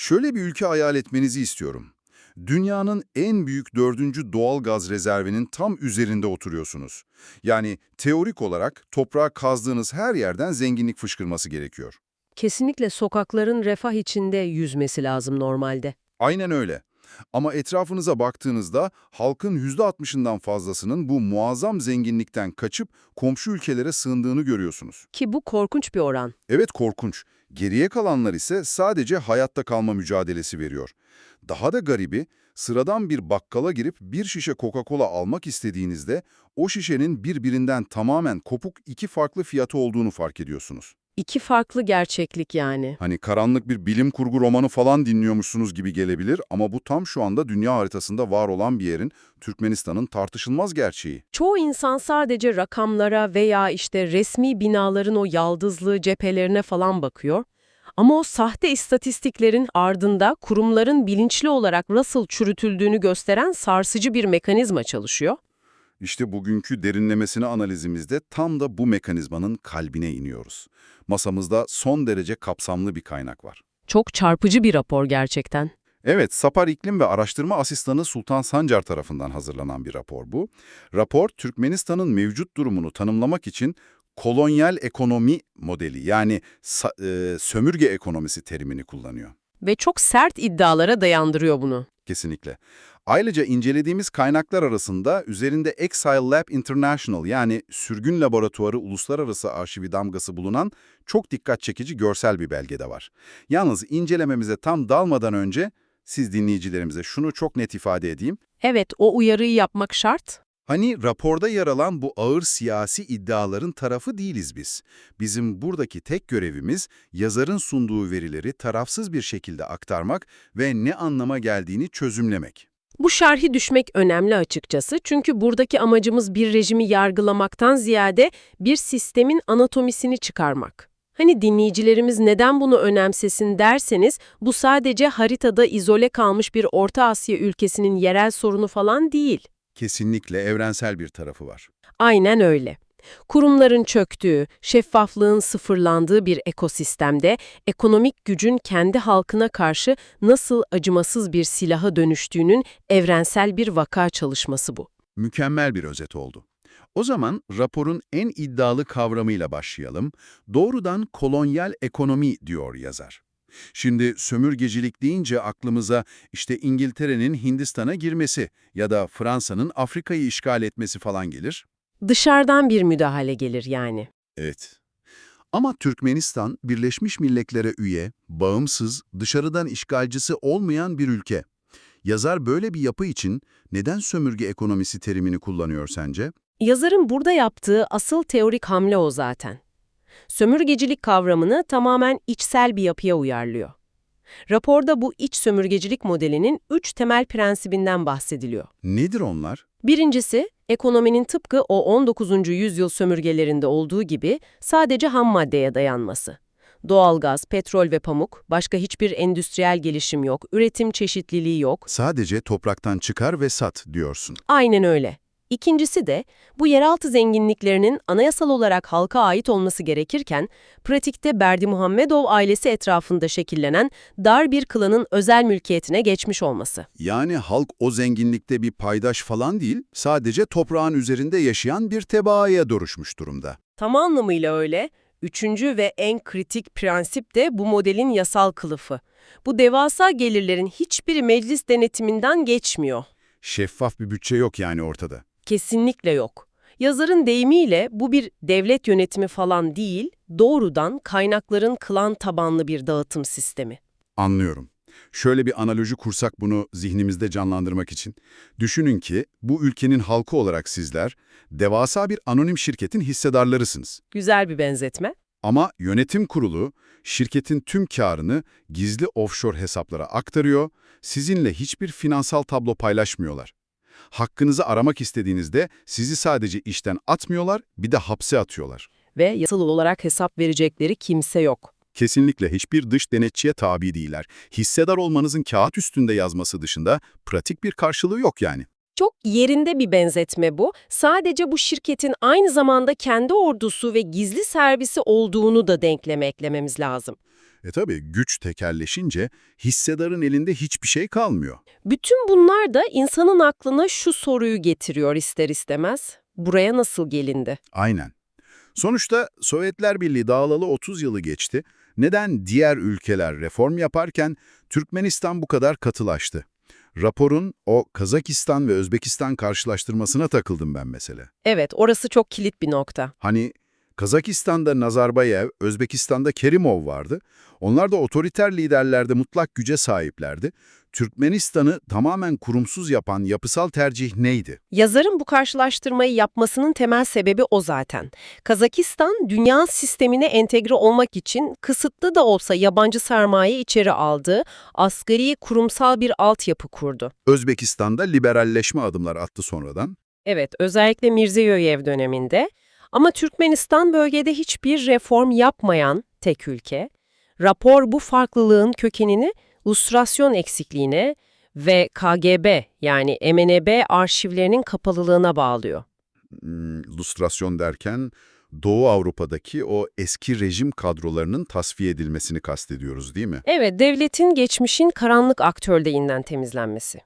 Şöyle bir ülke hayal etmenizi istiyorum. Dünyanın en büyük dördüncü doğal gaz rezervinin tam üzerinde oturuyorsunuz. Yani teorik olarak toprağa kazdığınız her yerden zenginlik fışkırması gerekiyor. Kesinlikle sokakların refah içinde yüzmesi lazım normalde. Aynen öyle. Ama etrafınıza baktığınızda halkın %60'ından fazlasının bu muazzam zenginlikten kaçıp komşu ülkelere sığındığını görüyorsunuz. Ki bu korkunç bir oran. Evet, korkunç. Geriye kalanlar ise sadece hayatta kalma mücadelesi veriyor. Daha da garibi, sıradan bir bakkala girip bir şişe Coca-Cola almak istediğinizde o şişenin birbirinden tamamen kopuk iki farklı fiyatı olduğunu fark ediyorsunuz. İki farklı gerçeklik yani. Hani karanlık bir bilim kurgu romanı falan dinliyormuşsunuz gibi gelebilir ama bu tam şu anda dünya haritasında var olan bir yerin, Türkmenistan'ın tartışılmaz gerçeği. Çoğu insan sadece rakamlara veya işte resmi binaların o yaldızlı cephelerine falan bakıyor. Ama o sahte istatistiklerin ardında kurumların bilinçli olarak nasıl çürütüldüğünü gösteren sarsıcı bir mekanizma çalışıyor. İşte bugünkü derinlemesine analizimizde tam da bu mekanizmanın kalbine iniyoruz. Masamızda son derece kapsamlı bir kaynak var. Çok çarpıcı bir rapor gerçekten. Evet, Sapar İklim ve Araştırma Asistanı Sultan Sancar tarafından hazırlanan bir rapor bu. Rapor, Türkmenistan'ın mevcut durumunu tanımlamak için kolonyal ekonomi modeli yani sömürge ekonomisi terimini kullanıyor. Ve çok sert iddialara dayandırıyor bunu. Kesinlikle. Ayrıca incelediğimiz kaynaklar arasında üzerinde Exile Lab International yani sürgün laboratuvarı uluslararası arşivi damgası bulunan çok dikkat çekici görsel bir belge de var. Yalnız incelememize tam dalmadan önce siz dinleyicilerimize şunu çok net ifade edeyim. Evet, o uyarıyı yapmak şart. Hani raporda yer alan bu ağır siyasi iddiaların tarafı değiliz biz. Bizim buradaki tek görevimiz yazarın sunduğu verileri tarafsız bir şekilde aktarmak ve ne anlama geldiğini çözümlemek. Bu şerhi düşmek önemli açıkçası çünkü buradaki amacımız bir rejimi yargılamaktan ziyade bir sistemin anatomisini çıkarmak. Hani dinleyicilerimiz neden bunu önemsesin derseniz bu sadece haritada izole kalmış bir Orta Asya ülkesinin yerel sorunu falan değil. Kesinlikle evrensel bir tarafı var. Aynen öyle. Kurumların çöktüğü, şeffaflığın sıfırlandığı bir ekosistemde ekonomik gücün kendi halkına karşı nasıl acımasız bir silaha dönüştüğünün evrensel bir vaka çalışması bu. Mükemmel bir özet oldu. O zaman raporun en iddialı kavramıyla başlayalım. Doğrudan kolonyal ekonomi diyor yazar. Şimdi sömürgecilik deyince aklımıza işte İngiltere'nin Hindistan'a girmesi ya da Fransa'nın Afrika'yı işgal etmesi falan gelir. Dışarıdan bir müdahale gelir yani. Evet. Ama Türkmenistan, Birleşmiş Milletler'e üye, bağımsız, dışarıdan işgalcisi olmayan bir ülke. Yazar böyle bir yapı için neden sömürge ekonomisi terimini kullanıyor sence? Yazarın burada yaptığı asıl teorik hamle o zaten. Sömürgecilik kavramını tamamen içsel bir yapıya uyarlıyor. Raporda bu iç sömürgecilik modelinin 3 temel prensibinden bahsediliyor. Nedir onlar? Birincisi, ekonominin tıpkı o 19. yüzyıl sömürgelerinde olduğu gibi sadece ham maddeye dayanması. Doğalgaz, petrol ve pamuk, başka hiçbir endüstriyel gelişim yok, üretim çeşitliliği yok. Sadece topraktan çıkar ve sat diyorsun. Aynen öyle. İkincisi de bu yeraltı zenginliklerinin anayasal olarak halka ait olması gerekirken, pratikte Berdimuhamedov ailesi etrafında şekillenen dar bir klanın özel mülkiyetine geçmiş olması. Yani halk o zenginlikte bir paydaş falan değil, sadece toprağın üzerinde yaşayan bir tebaaya dönüşmüş durumda. Tam anlamıyla öyle. Üçüncü ve en kritik prensip de bu modelin yasal kılıfı. Bu devasa gelirlerin hiçbiri meclis denetiminden geçmiyor. Şeffaf bir bütçe yok yani ortada. Kesinlikle yok. Yazarın deyimiyle bu bir devlet yönetimi falan değil, doğrudan kaynakların klan tabanlı bir dağıtım sistemi. Anlıyorum. Şöyle bir analoji kursak bunu zihnimizde canlandırmak için. Düşünün ki bu ülkenin halkı olarak sizler devasa bir anonim şirketin hissedarlarısınız. Güzel bir benzetme. Ama yönetim kurulu şirketin tüm karını gizli offshore hesaplara aktarıyor, sizinle hiçbir finansal tablo paylaşmıyorlar. Hakkınızı aramak istediğinizde sizi sadece işten atmıyorlar, bir de hapse atıyorlar. Ve yasal olarak hesap verecekleri kimse yok. Kesinlikle hiçbir dış denetçiye tabi değiller. Hissedar olmanızın kağıt üstünde yazması dışında pratik bir karşılığı yok yani. Çok yerinde bir benzetme bu. Sadece bu şirketin aynı zamanda kendi ordusu ve gizli servisi olduğunu da denkleme eklememiz lazım. Tabii güç tekelleşince hissedarın elinde hiçbir şey kalmıyor. Bütün bunlar da insanın aklına şu soruyu getiriyor ister istemez. Buraya nasıl gelindi? Aynen. Sonuçta Sovyetler Birliği dağılalı 30 yılı geçti. Neden diğer ülkeler reform yaparken Türkmenistan bu kadar katılaştı? Raporun o Kazakistan ve Özbekistan karşılaştırmasına takıldım ben mesela. Evet, orası çok kilit bir nokta. Hani Kazakistan'da Nazarbayev, Özbekistan'da Kerimov vardı. Onlar da otoriter liderlerde mutlak güce sahiplerdi. Türkmenistan'ı tamamen kurumsuz yapan yapısal tercih neydi? Yazarın bu karşılaştırmayı yapmasının temel sebebi o zaten. Kazakistan, dünya sistemine entegre olmak için kısıtlı da olsa yabancı sermaye içeri aldığı asgari kurumsal bir altyapı kurdu. Özbekistan'da liberalleşme adımlar attı sonradan. Evet, özellikle Mirziyoyev döneminde. Ama Türkmenistan bölgede hiçbir reform yapmayan tek ülke. Rapor bu farklılığın kökenini lustrasyon eksikliğine ve KGB yani MNB arşivlerinin kapalılığına bağlıyor. Lustrasyon derken Doğu Avrupa'daki o eski rejim kadrolarının tasfiye edilmesini kastediyoruz değil mi? Evet, devletin geçmişin karanlık aktörlerinden temizlenmesi.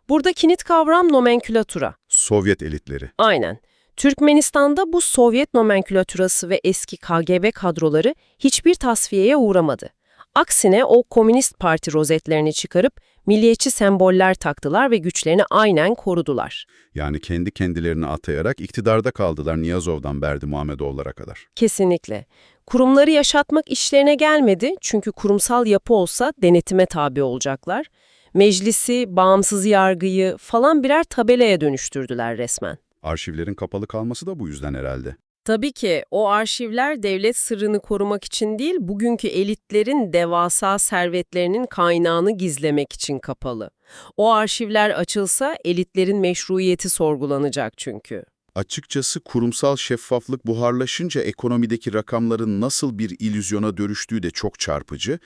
Burada kilit kavram nomenklatüra. Sovyet elitleri. Aynen. Türkmenistan'da bu Sovyet nomenklatürası ve eski KGB kadroları hiçbir tasfiyeye uğramadı. Aksine o Komünist Parti rozetlerini çıkarıp milliyetçi semboller taktılar ve güçlerini aynen korudular. Yani kendi kendilerini atayarak iktidarda kaldılar Niyazov'dan Berdi Muhamedoğullar'a kadar. Kesinlikle. Kurumları yaşatmak işlerine gelmedi çünkü kurumsal yapı olsa denetime tabi olacaklar. Meclisi, bağımsız yargıyı falan birer tabelaya dönüştürdüler resmen. Arşivlerin kapalı kalması da bu yüzden herhalde. Tabii ki o arşivler devlet sırrını korumak için değil, bugünkü elitlerin devasa servetlerinin kaynağını gizlemek için kapalı. O arşivler açılsa elitlerin meşruiyeti sorgulanacak çünkü. Açıkçası kurumsal şeffaflık buharlaşınca ekonomideki rakamların nasıl bir illüzyona dönüştüğü de çok çarpıcı.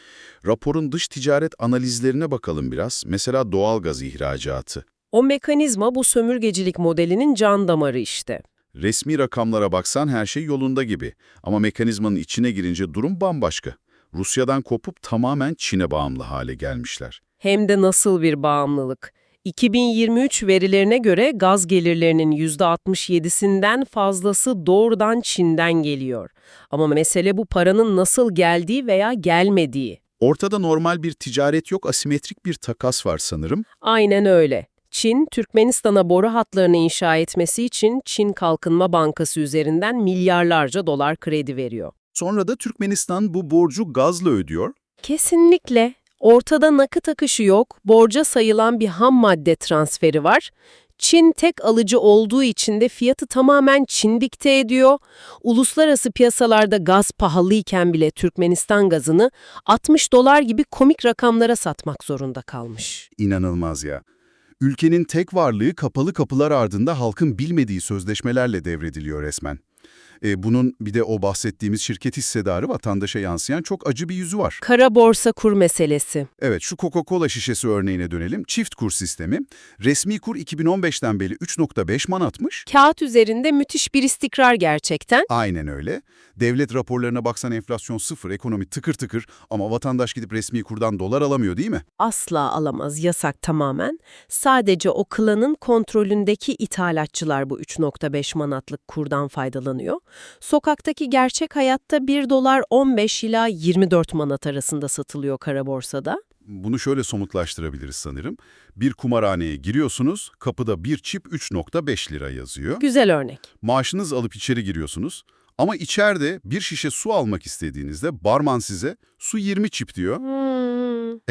Raporun dış ticaret analizlerine bakalım biraz. Mesela doğalgaz ihracatı. O mekanizma bu sömürgecilik modelinin can damarı işte. Resmi rakamlara baksan her şey yolunda gibi. Ama mekanizmanın içine girince durum bambaşka. Rusya'dan kopup tamamen Çin'e bağımlı hale gelmişler. Hem de nasıl bir bağımlılık. 2023 verilerine göre gaz gelirlerinin %67'sinden fazlası doğrudan Çin'den geliyor. Ama mesele bu paranın nasıl geldiği veya gelmediği. Ortada normal bir ticaret yok, asimetrik bir takas var sanırım. Aynen öyle. Çin, Türkmenistan'a boru hatlarını inşa etmesi için Çin Kalkınma Bankası üzerinden milyarlarca dolar kredi veriyor. Sonra da Türkmenistan bu borcu gazla ödüyor. Kesinlikle. Ortada nakit akışı yok, borca sayılan bir ham madde transferi var. Çin tek alıcı olduğu için de fiyatı tamamen Çin dikte ediyor. Uluslararası piyasalarda gaz pahalıyken bile Türkmenistan gazını 60 dolar gibi komik rakamlara satmak zorunda kalmış. İnanılmaz ya. Ülkenin tek varlığı kapalı kapılar ardında halkın bilmediği sözleşmelerle devrediliyor resmen. Bunun bir de o bahsettiğimiz şirket hissedarı vatandaşa yansıyan çok acı bir yüzü var. Kara borsa kur meselesi. Evet, şu Coca-Cola şişesi örneğine dönelim. Çift kur sistemi. Resmi kur 2015'ten beri 3,5 manatmış. Kağıt üzerinde müthiş bir istikrar gerçekten. Aynen öyle. Devlet raporlarına baksan enflasyon sıfır, ekonomi tıkır tıkır ama vatandaş gidip resmi kurdan dolar alamıyor değil mi? Asla alamaz, yasak tamamen. Sadece o klanın kontrolündeki ithalatçılar bu 3,5 manatlık kurdan faydalanıyor. Sokaktaki gerçek hayatta 1 dolar 15 ila 24 manat arasında satılıyor kara borsada. Bunu şöyle somutlaştırabiliriz sanırım. Bir kumarhaneye giriyorsunuz, kapıda bir çip 3,5 lira yazıyor. Güzel örnek. Maaşınız alıp içeri giriyorsunuz. Ama içeride bir şişe su almak istediğinizde barman size su 20 çip diyor.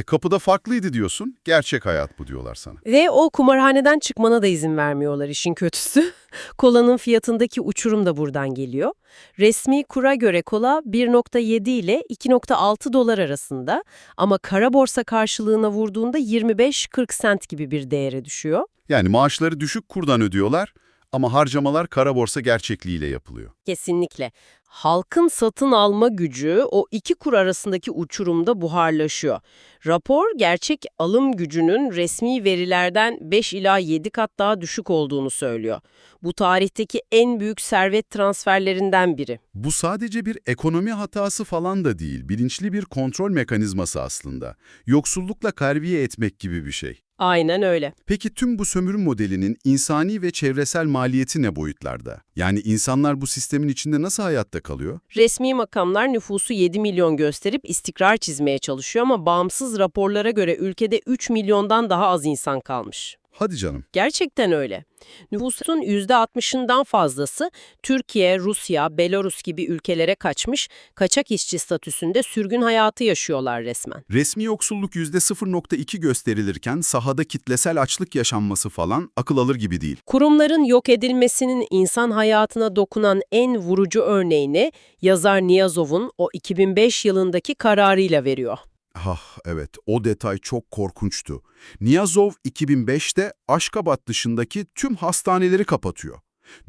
Kapıda farklıydı diyorsun. Gerçek hayat bu diyorlar sana. Ve o kumarhaneden çıkmana da izin vermiyorlar işin kötüsü. Kolanın fiyatındaki uçurum da buradan geliyor. Resmi kura göre kola 1,7 ile 2,6 dolar arasında ama kara borsa karşılığına vurduğunda 25-40 sent gibi bir değere düşüyor. Yani maaşları düşük kurdan ödüyorlar Ama harcamalar kara borsa gerçekliğiyle yapılıyor. Kesinlikle. Halkın satın alma gücü o iki kur arasındaki uçurumda buharlaşıyor. Rapor gerçek alım gücünün resmi verilerden 5 ila 7 kat daha düşük olduğunu söylüyor. Bu tarihteki en büyük servet transferlerinden biri. Bu sadece bir ekonomi hatası falan da değil, bilinçli bir kontrol mekanizması aslında. Yoksullukla terbiye etmek gibi bir şey. Aynen öyle. Peki tüm bu sömürü modelinin insani ve çevresel maliyeti ne boyutlarda? Yani insanlar bu sistemin içinde nasıl hayatta kalıyor? Resmi makamlar nüfusu 7 milyon gösterip istikrar çizmeye çalışıyor ama bağımsız raporlara göre ülkede 3 milyondan daha az insan kalmış. Hadi canım. Gerçekten öyle. Nüfusun %60'ından fazlası Türkiye, Rusya, Belarus gibi ülkelere kaçmış, kaçak işçi statüsünde sürgün hayatı yaşıyorlar resmen. Resmi yoksulluk %0,2 gösterilirken sahada kitlesel açlık yaşanması falan akıl alır gibi değil. Kurumların yok edilmesinin insan hayatına dokunan en vurucu örneğini yazar Niyazov'un o 2005 yılındaki kararıyla veriyor. Ah evet, o detay çok korkunçtu. Niyazov 2005'te Aşkabat dışındaki tüm hastaneleri kapatıyor.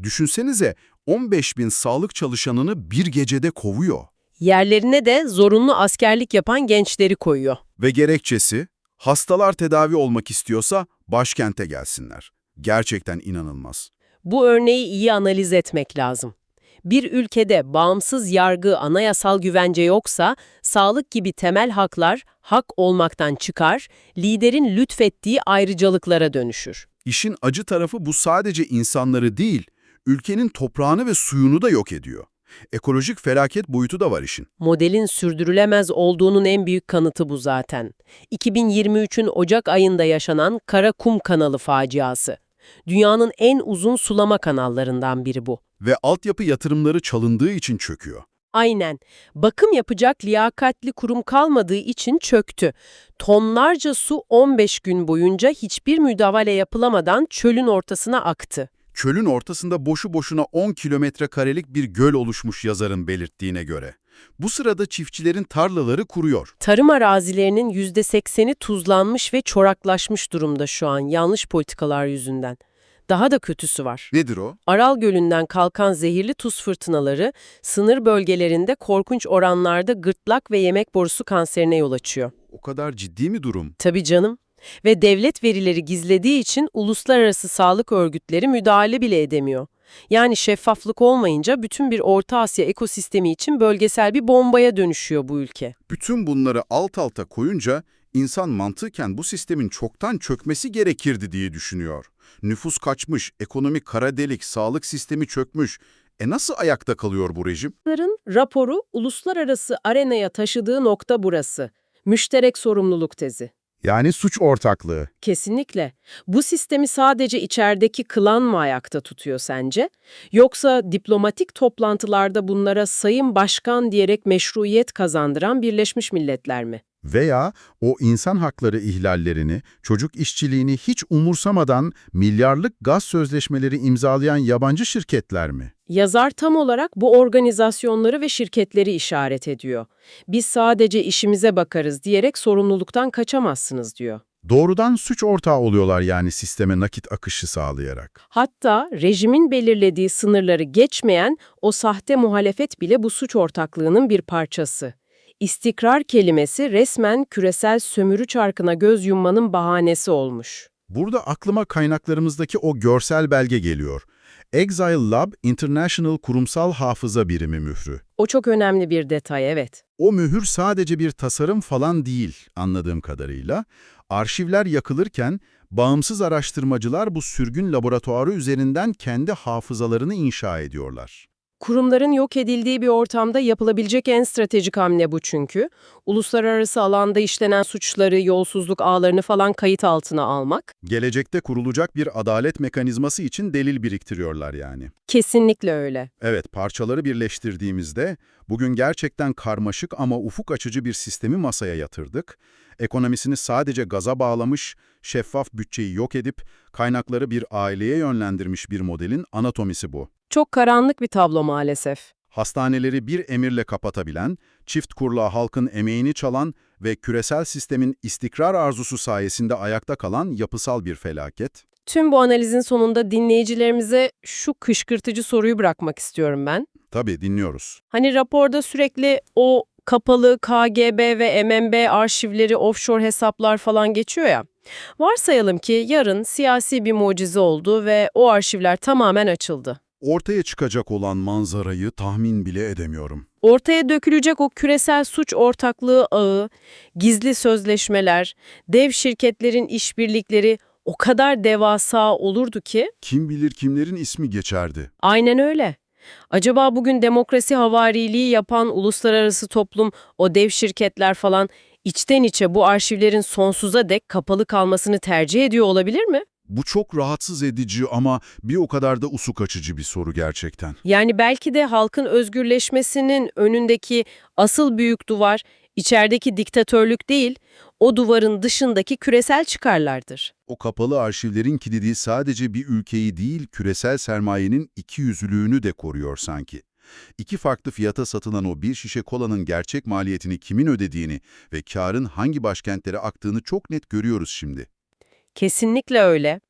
Düşünsenize 15 bin sağlık çalışanını bir gecede kovuyor. Yerlerine de zorunlu askerlik yapan gençleri koyuyor. Ve gerekçesi, hastalar tedavi olmak istiyorsa başkente gelsinler. Gerçekten inanılmaz. Bu örneği iyi analiz etmek lazım. Bir ülkede bağımsız yargı, anayasal güvence yoksa, sağlık gibi temel haklar hak olmaktan çıkar, liderin lütfettiği ayrıcalıklara dönüşür. İşin acı tarafı bu sadece insanları değil, ülkenin toprağını ve suyunu da yok ediyor. Ekolojik felaket boyutu da var işin. Modelin sürdürülemez olduğunun en büyük kanıtı bu zaten. 2023'ün Ocak ayında yaşanan Karakum Kanalı faciası. Dünyanın en uzun sulama kanallarından biri bu. Ve altyapı yatırımları çalındığı için çöküyor. Aynen. Bakım yapacak liyakatli kurum kalmadığı için çöktü. Tonlarca su 15 gün boyunca hiçbir müdahale yapılamadan çölün ortasına aktı. Çölün ortasında boşu boşuna 10 kilometre karelik bir göl oluşmuş yazarın belirttiğine göre. Bu sırada çiftçilerin tarlaları kuruyor. Tarım arazilerinin %80'i tuzlanmış ve çoraklaşmış durumda şu an yanlış politikalar yüzünden. Daha da kötüsü var. Nedir o? Aral Gölü'nden kalkan zehirli tuz fırtınaları sınır bölgelerinde korkunç oranlarda gırtlak ve yemek borusu kanserine yol açıyor. O kadar ciddi mi durum? Tabii canım. Ve devlet verileri gizlediği için uluslararası sağlık örgütleri müdahale bile edemiyor. Yani şeffaflık olmayınca bütün bir Orta Asya ekosistemi için bölgesel bir bombaya dönüşüyor bu ülke. Bütün bunları alt alta koyunca insan mantıken bu sistemin çoktan çökmesi gerekirdi diye düşünüyor. Nüfus kaçmış, ekonomi kara delik, sağlık sistemi çökmüş. Nasıl ayakta kalıyor bu rejim? Raporu uluslararası arenaya taşıdığı nokta burası. Müşterek sorumluluk tezi. Yani suç ortaklığı. Kesinlikle. Bu sistemi sadece içerideki klan mı ayakta tutuyor sence? Yoksa diplomatik toplantılarda bunlara Sayın Başkan diyerek meşruiyet kazandıran Birleşmiş Milletler mi? Veya o insan hakları ihlallerini, çocuk işçiliğini hiç umursamadan milyarlık gaz sözleşmeleri imzalayan yabancı şirketler mi? Yazar tam olarak bu organizasyonları ve şirketleri işaret ediyor. Biz sadece işimize bakarız diyerek sorumluluktan kaçamazsınız diyor. Doğrudan suç ortağı oluyorlar yani sisteme nakit akışı sağlayarak. Hatta rejimin belirlediği sınırları geçmeyen o sahte muhalefet bile bu suç ortaklığının bir parçası. İstikrar kelimesi resmen küresel sömürü çarkına göz yummanın bahanesi olmuş. Burada aklıma kaynaklarımızdaki o görsel belge geliyor. Exile Lab International Kurumsal Hafıza Birimi mührü. O çok önemli bir detay, evet. O mühür sadece bir tasarım falan değil anladığım kadarıyla. Arşivler yakılırken bağımsız araştırmacılar bu sürgün laboratuvarı üzerinden kendi hafızalarını inşa ediyorlar. Kurumların yok edildiği bir ortamda yapılabilecek en stratejik hamle bu çünkü. Uluslararası alanda işlenen suçları, yolsuzluk ağlarını falan kayıt altına almak. Gelecekte kurulacak bir adalet mekanizması için delil biriktiriyorlar yani. Kesinlikle öyle. Evet, parçaları birleştirdiğimizde bugün gerçekten karmaşık ama ufuk açıcı bir sistemi masaya yatırdık. Ekonomisini sadece gaza bağlamış, şeffaf bütçeyi yok edip kaynakları bir aileye yönlendirmiş bir modelin anatomisi bu. Çok karanlık bir tablo maalesef. Hastaneleri bir emirle kapatabilen, çift kurluğa halkın emeğini çalan ve küresel sistemin istikrar arzusu sayesinde ayakta kalan yapısal bir felaket. Tüm bu analizin sonunda dinleyicilerimize şu kışkırtıcı soruyu bırakmak istiyorum ben. Tabii dinliyoruz. Hani raporda sürekli o kapalı KGB ve MMB arşivleri, offshore hesaplar falan geçiyor ya. Varsayalım ki yarın siyasi bir mucize oldu ve o arşivler tamamen açıldı. Ortaya çıkacak olan manzarayı tahmin bile edemiyorum. Ortaya dökülecek o küresel suç ortaklığı ağı, gizli sözleşmeler, dev şirketlerin işbirlikleri o kadar devasa olurdu ki. Kim bilir kimlerin ismi geçerdi. Aynen öyle. Acaba bugün demokrasi havariliği yapan uluslararası toplum, o dev şirketler falan içten içe bu arşivlerin sonsuza dek kapalı kalmasını tercih ediyor olabilir mi? Bu çok rahatsız edici ama bir o kadar da ufuk açıcı bir soru gerçekten. Yani belki de halkın özgürleşmesinin önündeki asıl büyük duvar içerideki diktatörlük değil, o duvarın dışındaki küresel çıkarlardır. O kapalı arşivlerin kilidi sadece bir ülkeyi değil, küresel sermayenin ikiyüzlülüğünü de koruyor sanki. İki farklı fiyata satılan o bir şişe kolanın gerçek maliyetini kimin ödediğini ve kârın hangi başkentlere aktığını çok net görüyoruz şimdi. Kesinlikle öyle.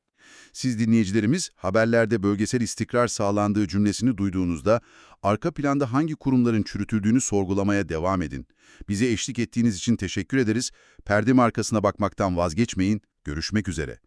Siz dinleyicilerimiz haberlerde bölgesel istikrar sağlandığı cümlesini duyduğunuzda arka planda hangi kurumların çürütüldüğünü sorgulamaya devam edin. Bize eşlik ettiğiniz için teşekkür ederiz. Perde arkasına bakmaktan vazgeçmeyin. Görüşmek üzere.